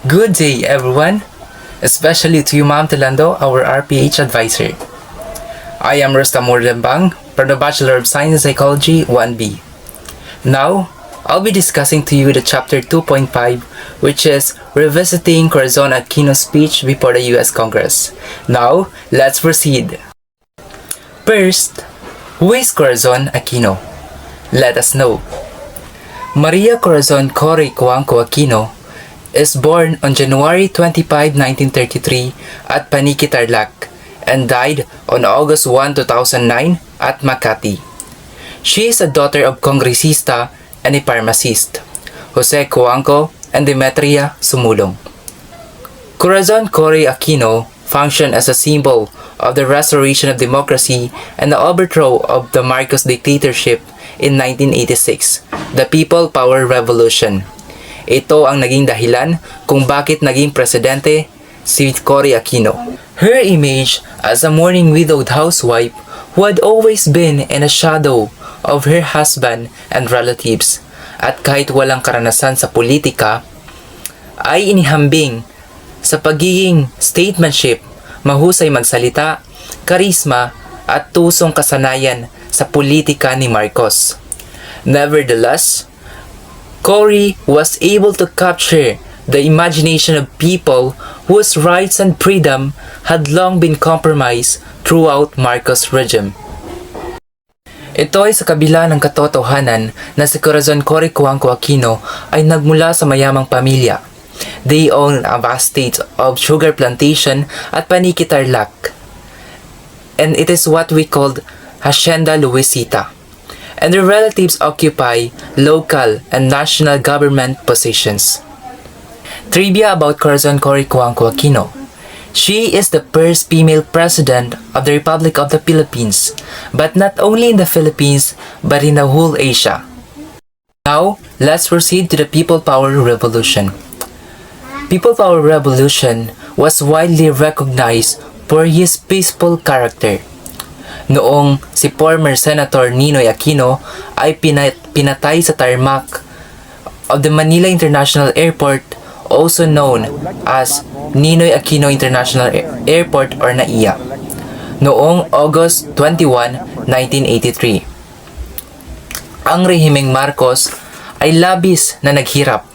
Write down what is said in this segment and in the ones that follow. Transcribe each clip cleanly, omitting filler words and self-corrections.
Good day, everyone, especially to you, Ma'am Telando, our RPH advisor. I am Rustam Mordembang from the Bachelor of Science in Psychology 1B. Now, I'll be discussing to you the chapter 2.5, which is revisiting Corazon Aquino's speech before the US Congress. Now, let's proceed. First, who is Corazon Aquino? Let us know. Maria Corazon Cory Coanco Aquino is born on January 25, 1933 at Paniqui, Tarlac and died on August 1, 2009 at Makati. She is a daughter of Kongresista and a pharmacist, Jose Coanco and Demetria Sumulong. Corazon Cory Aquino functioned as a symbol of the restoration of democracy and the overthrow of the Marcos dictatorship in 1986, the People Power Revolution. Ito ang naging dahilan kung bakit naging presidente si Cory Aquino. Her image as a mourning widowed housewife who had always been in a shadow of her husband and relatives at kahit walang karanasan sa politika ay inihambing sa pagiging statesmanship, mahusay magsalita, karisma at tusong kasanayan sa politika ni Marcos. Nevertheless, Cory was able to capture the imagination of people whose rights and freedom had long been compromised throughout Marcos' regime. Ito ay sa kabila ng katotohanan na si Corazon Cory Coanco Aquino ay nagmula sa mayamang pamilya. They own a vast estate of sugar plantation at Paniqui, Tarlac, and it is what we called Hacienda Luisita, and their relatives occupy local and national government positions. Trivia about Corazon Cory Coanco Aquino. She is the first female president of the Republic of the Philippines, but not only in the Philippines, but in the whole Asia. Now, let's proceed to the People Power Revolution. People Power Revolution was widely recognized for his peaceful character. Noong si former Senator Ninoy Aquino ay pinatay sa tarmac of the Manila International Airport, also known as Ninoy Aquino International Airport or NAIA, noong August 21, 1983. Ang rehimeng Marcos ay labis na naghirap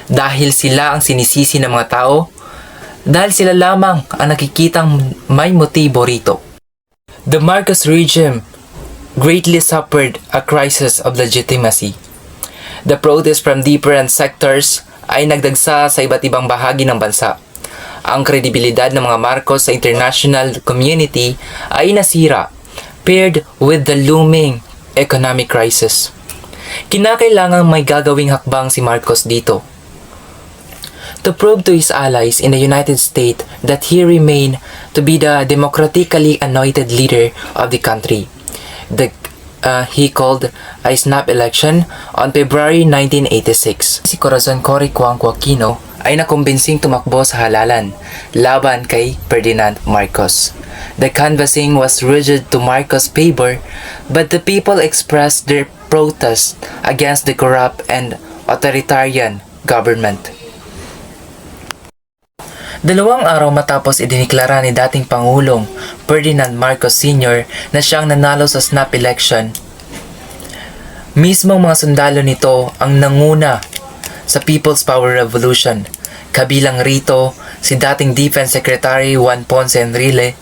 dahil sila ang sinisisi ng mga tao, dahil sila lamang ang nakikitang may motibo rito. The Marcos regime greatly suffered a crisis of legitimacy. The protests from different sectors ay nagdagsa sa iba't ibang bahagi ng bansa. Ang kredibilidad ng mga Marcos sa international community ay nasira, paired with the looming economic crisis. Kinakailangang may gagawing hakbang si Marcos dito, to prove to his allies in the United States that he remained to be the democratically anointed leader of the country. He called a snap election on February 1986. Si Corazon Cory Coanco Aquino ay nakumbinsing tumakbo sa halalan laban kay Ferdinand Marcos. The canvassing was rigid to Marcos' favor, but the people expressed their protest against the corrupt and authoritarian government. Dalawang araw matapos idiniklara ni dating Pangulong Ferdinand Marcos Sr. na siyang nanalo sa snap election, mismong mga sundalo nito ang nanguna sa People's Power Revolution, kabilang rito si dating Defense Secretary Juan Ponce Enrile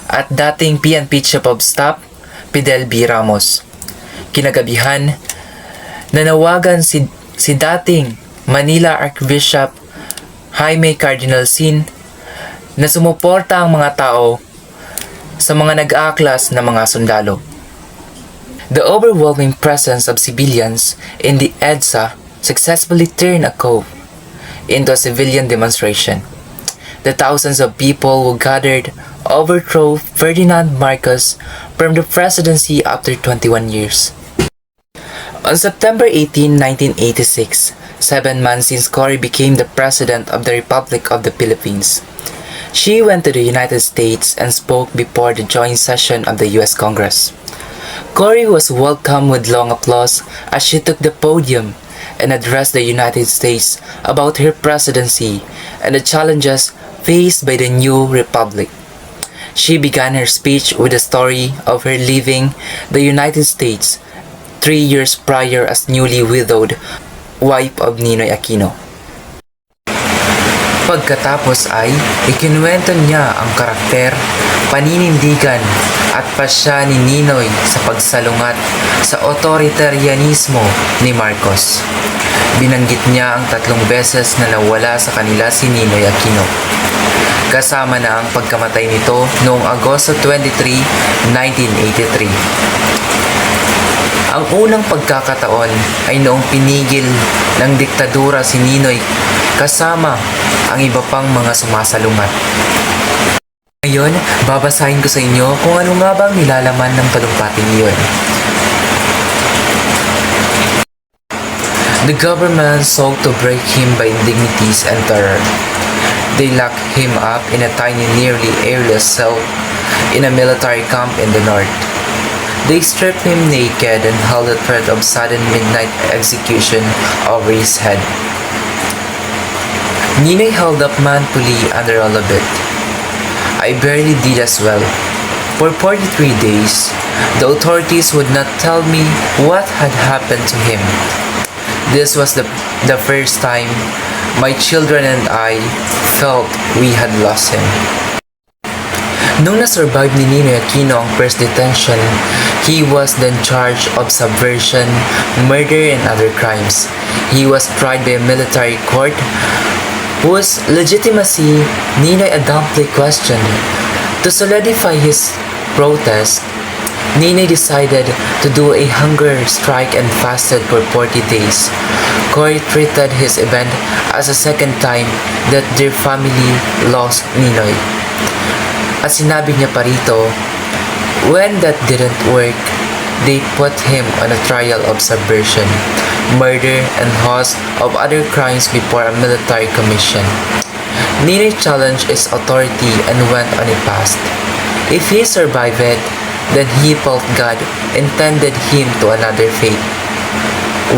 at dating PNP Chief of Staff Fidel B. Ramos. Kinagabihan, nanawagan si dating Manila Archbishop Jaime Cardinal Sin na sumuporta ang mga tao sa mga nag-aaklas na mga sundalo. The overwhelming presence of civilians in the EDSA successfully turned a coup into a civilian demonstration. The thousands of people who gathered overthrew Ferdinand Marcos from the presidency after 21 years. On September 18, 1986, 7 months since Cory became the President of the Republic of the Philippines, she went to the United States and spoke before the joint session of the US Congress. Cory was welcomed with long applause as she took the podium, and addressed the United States about her presidency and the challenges faced by the new republic. She began her speech with the story of her leaving the United States 3 years prior as newly widowed wife of Ninoy Aquino. Pagkatapos ay ikinuwento niya ang karakter, paninindigan at pasya ni Ninoy sa pagsalungat sa otoritarianismo ni Marcos. Binanggit niya ang 3 beses na nawala sa kanila si Ninoy Aquino, kasama na ang pagkamatay nito noong Agosto 23, 1983. Ang unang pagkakataon ay noong pinigil ng diktadura si Ninoy kasama ang iba pang mga sumasalungat. Ngayon, babasahin ko sa inyo kung ano nga bang nilalaman ng talumpating iyon. The government sought to break him by indignities and terror. They locked him up in a tiny, nearly airless cell in a military camp in the north. They stripped him naked and held the threat of sudden midnight execution over his head. Ninoy held up manfully under all of it. I barely did as well. For 43 days, the authorities would not tell me what had happened to him. This was the first time my children and I felt we had lost him. Nung na-survive ni Ninoy Aquino ang first detention, he was then charged of subversion, murder, and other crimes. He was tried by a military court whose legitimacy Ninoy adamantly questioned. To solidify his protest, Ninoy decided to do a hunger strike and fasted for 40 days. Court treated his event as a second time that their family lost Ninoy. At sinabi niya pa rito, when that didn't work, they put him on a trial of subversion, murder, and host of other crimes before a military commission. Ninoy challenged its authority and went on a fast. If he survived it, then he felt God intended him to another fate.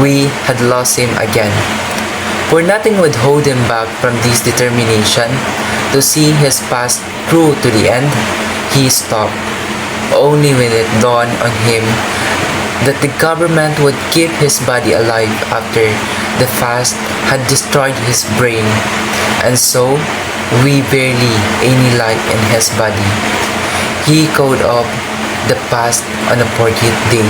We had lost him again. For nothing would hold him back from this determination to see his path through to the end. He stopped. Only when it dawned on him that the government would keep his body alive after the fast had destroyed his brain, and so we barely any life in his body. He called up the fast on the 40th day.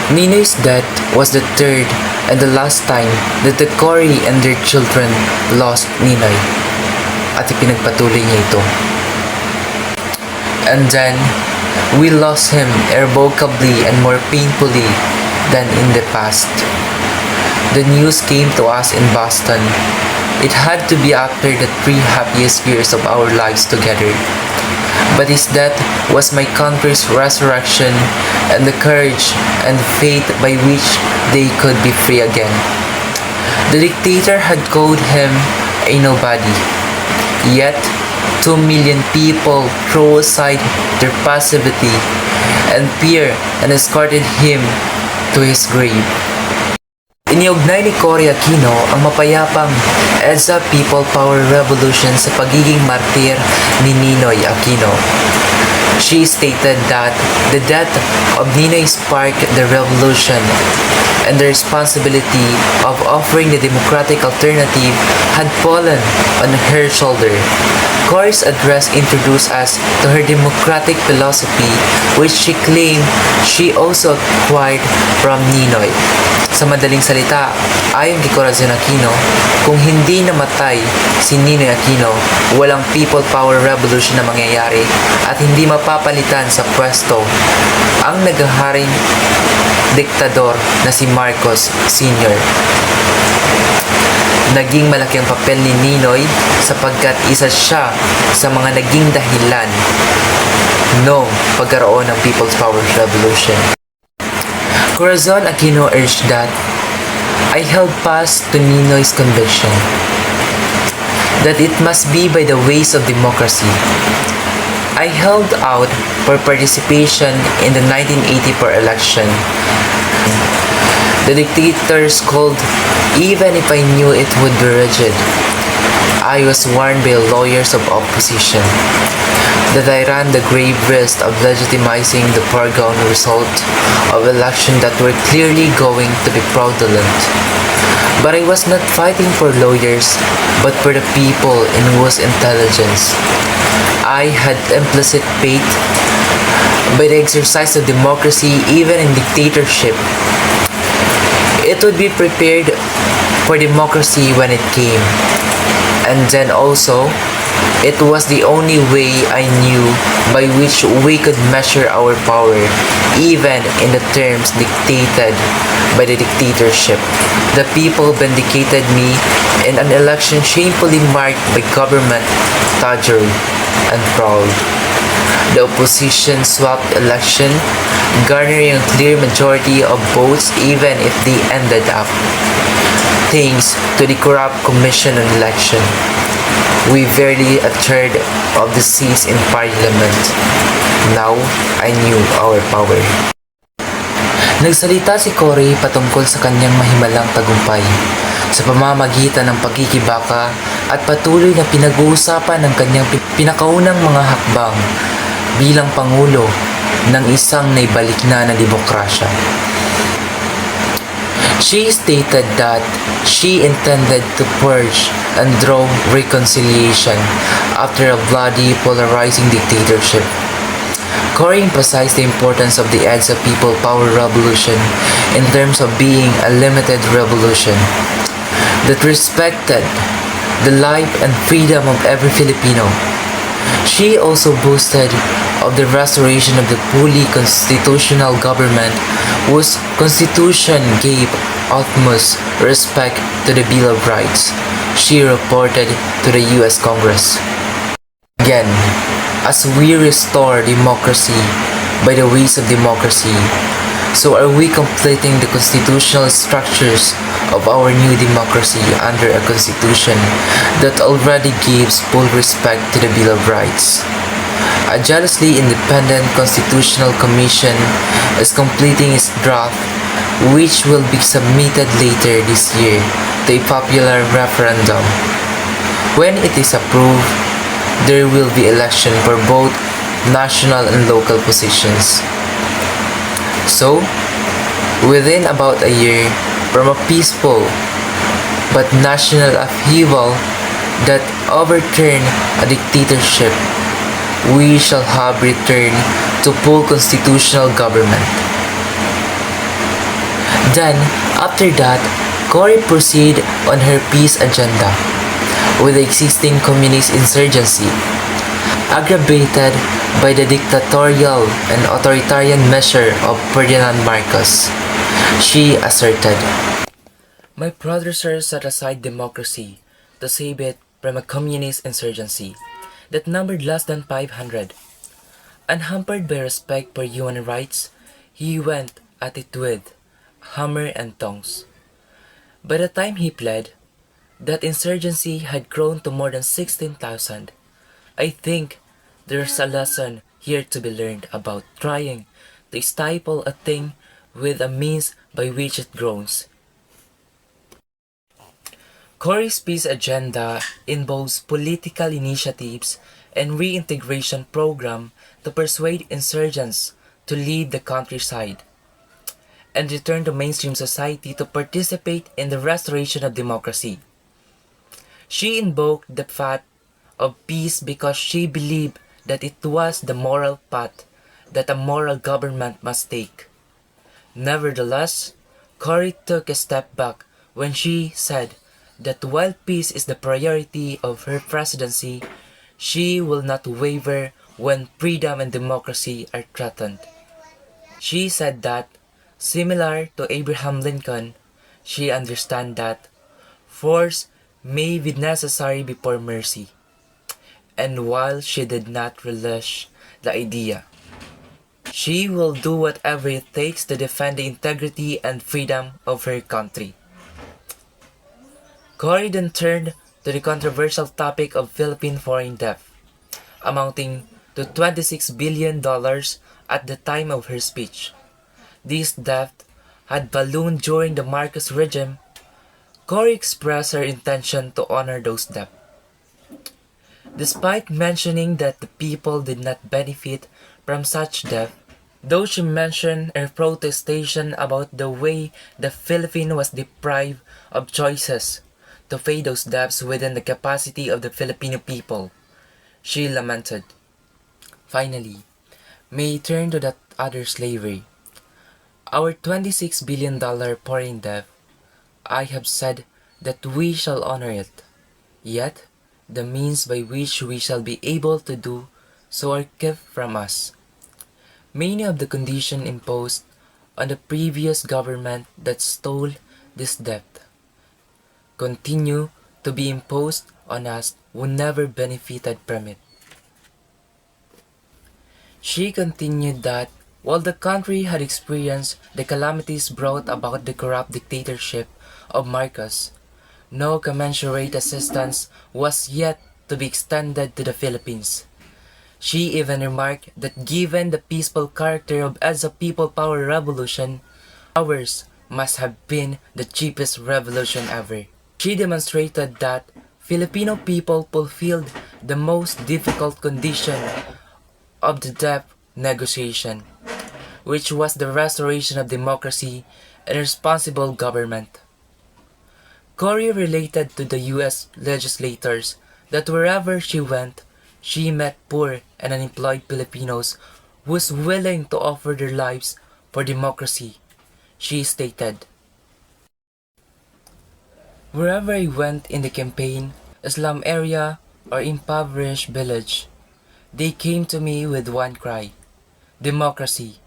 Ninoy's death was the third and the last time that the Cory and their children lost Ninoy, at ipinagpatuloy niya ito. And then, we lost him irrevocably and more painfully than in the past. The news came to us in Boston. It had to be after the 3 happiest years of our lives together. But his death was my country's resurrection and the courage and faith by which they could be free again. The dictator had called him a nobody. Yet, 2 million people threw aside their passivity and fear and escorted him to his grave. Iniugnay ni Cory Aquino ang mapayapang EDSA People Power Revolution sa pagiging martir ni Ninoy Aquino. She stated that the death of Ninoy sparked the revolution and the responsibility of offering the democratic alternative had fallen on her shoulder. Cory's address introduced us to her democratic philosophy, which she claimed she also acquired from Ninoy. Sa madaling salita, ayon kay Corazon Aquino, kung hindi namatay si Ninoy Aquino, walang people power revolution na mangyayari at hindi mapapalitan sa pwesto ang naghaharing diktador na si Marcos Sr. Naging malaki ang papel ni Ninoy sapagkat isa siya sa mga naging dahilan noong pagkaroon ng People's Power Revolution. Corazon Aquino urged that I held fast to Ninoy's conviction that it must be by the ways of democracy. I held out for participation in the 1984 election. The dictators called, even if I knew it would be rigid. I was warned by lawyers of opposition that I ran the grave risk of legitimizing the foregone result of elections that were clearly going to be fraudulent. But I was not fighting for lawyers, but for the people in whose intelligence I had implicit faith. By the exercise of democracy, even in dictatorship, it would be prepared for democracy when it came. And then also, it was the only way I knew by which we could measure our power, even in the terms dictated by the dictatorship. The people vindicated me in an election shamefully marked by government toggery and fraud. The opposition swapped election, garnering a clear majority of votes even if they ended up, thanks to the corrupt commission on election, we barely a third of the seats in parliament. Now, I knew our power. Nagsalita si Cory patungkol sa kanyang mahimalang tagumpay sa pamamagitan ng pagkikibaka at patuloy na pinag-uusapan ng kanyang pinakaunang mga hakbang bilang Pangulo ng isang naibalik na demokrasya. She stated that she intended to purge and draw reconciliation after a bloody, polarizing dictatorship. Cory emphasized the importance of the EDSA People Power Revolution in terms of being a limited revolution that respected the life and freedom of every Filipino. She also boasted of the restoration of the fully constitutional government whose constitution gave utmost respect to the Bill of Rights. She reported to the U.S. Congress. Again, as we restore democracy by the ways of democracy, so are we completing the constitutional structures of our new democracy under a constitution that already gives full respect to the Bill of Rights. A jealously independent constitutional commission is completing its draft, which will be submitted later this year to a popular referendum. When it is approved, there will be election for both national and local positions. So, within about a year from a peaceful but national upheaval that overturned a dictatorship, we shall have returned to full constitutional government. Then, after that, Cory proceeded on her peace agenda with the existing communist insurgency, aggravated by the dictatorial and authoritarian measure of Ferdinand Marcos. She asserted, "My predecessors set aside democracy to save it from a communist insurgency that numbered less than 500. Unhampered by respect for human rights, he went at it with hammer and tongs. By the time he fled, that insurgency had grown to more than 16,000. I think there's a lesson here to be learned about trying to stifle a thing with a means by which it grows." Cory's peace agenda involves political initiatives and reintegration program to persuade insurgents to leave the countryside and return to mainstream society to participate in the restoration of democracy. She invoked the path of peace because she believed that it was the moral path that a moral government must take. Nevertheless, Cory took a step back when she said that while peace is the priority of her presidency, she will not waver when freedom and democracy are threatened. She said that, similar to Abraham Lincoln, she understands that force may be necessary before mercy. And while she did not relish the idea, she will do whatever it takes to defend the integrity and freedom of her country. Cory then turned to the controversial topic of Philippine foreign debt, amounting to $26 billion at the time of her speech. This debt had ballooned during the Marcos regime, Cory expressed her intention to honor those debts. Despite mentioning that the people did not benefit from such debt, though she mentioned her protestation about the way the Philippines was deprived of choices to pay those debts within the capacity of the Filipino people, she lamented. Finally, may turn to that other slavery. Our $26 billion foreign debt, I have said that we shall honor it. Yet, the means by which we shall be able to do so are kept from us. Many of the conditions imposed on the previous government that stole this debt continue to be imposed on us who never benefited from it. She continued that while the country had experienced the calamities brought about the corrupt dictatorship of Marcos, no commensurate assistance was yet to be extended to the Philippines. She even remarked that given the peaceful character of EDSA People Power Revolution, ours must have been the cheapest revolution ever. She demonstrated that Filipino people fulfilled the most difficult condition of the debt negotiation, which was the restoration of democracy and responsible government. Cory related to the U.S. legislators that wherever she went, she met poor and unemployed Filipinos who was willing to offer their lives for democracy. She stated, "Wherever I went in the campaign, a slum area or impoverished village, they came to me with one cry, democracy.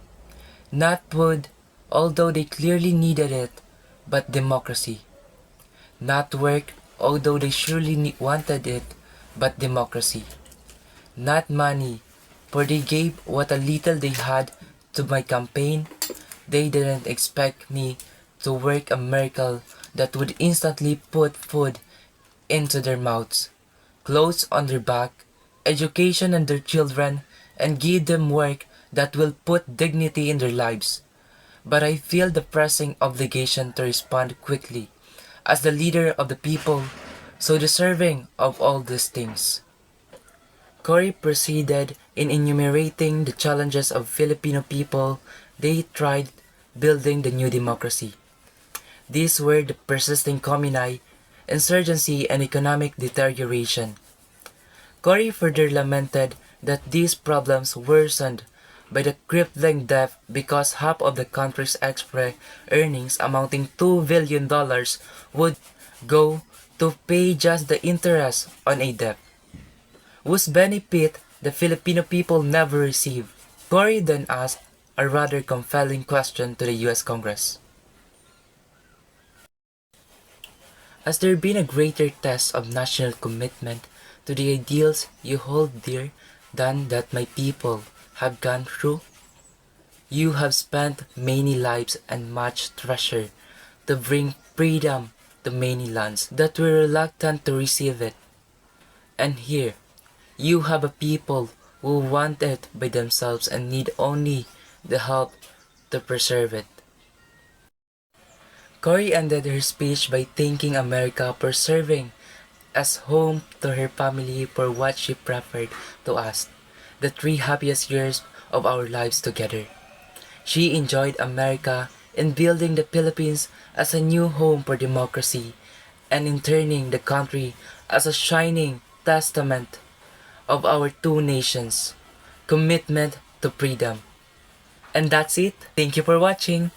Not food, although they clearly needed it, but democracy. Not work, although they surely wanted it, but democracy. Not money, for they gave what a little they had to my campaign. They didn't expect me to work a miracle that would instantly put food into their mouths, clothes on their back, education on their children, and give them work that will put dignity in their lives. But I feel the pressing obligation to respond quickly, as the leader of the people, so deserving of all these things." Cory proceeded in enumerating the challenges of Filipino people they tried building the new democracy. These were the persisting communai, insurgency, and economic deterioration. Cory further lamented that these problems worsened by the crippling debt because half of the country's extra earnings amounting $2 billion would go to pay just the interest on a debt, whose benefit the Filipino people never received. Cory then asked a rather compelling question to the U.S. Congress. Has there been a greater test of national commitment to the ideals you hold dear than that my people have gone through? You have spent many lives and much treasure to bring freedom to many lands that were reluctant to receive it. And here, you have a people who want it by themselves and need only the help to preserve it. Cory ended her speech by thanking America for serving as home to her family for what she preferred to us, the 3 happiest years of our lives together. She enjoyed America in building the Philippines as a new home for democracy and in turning the country as a shining testament of our two nations' commitment to freedom. And that's it. Thank you for watching.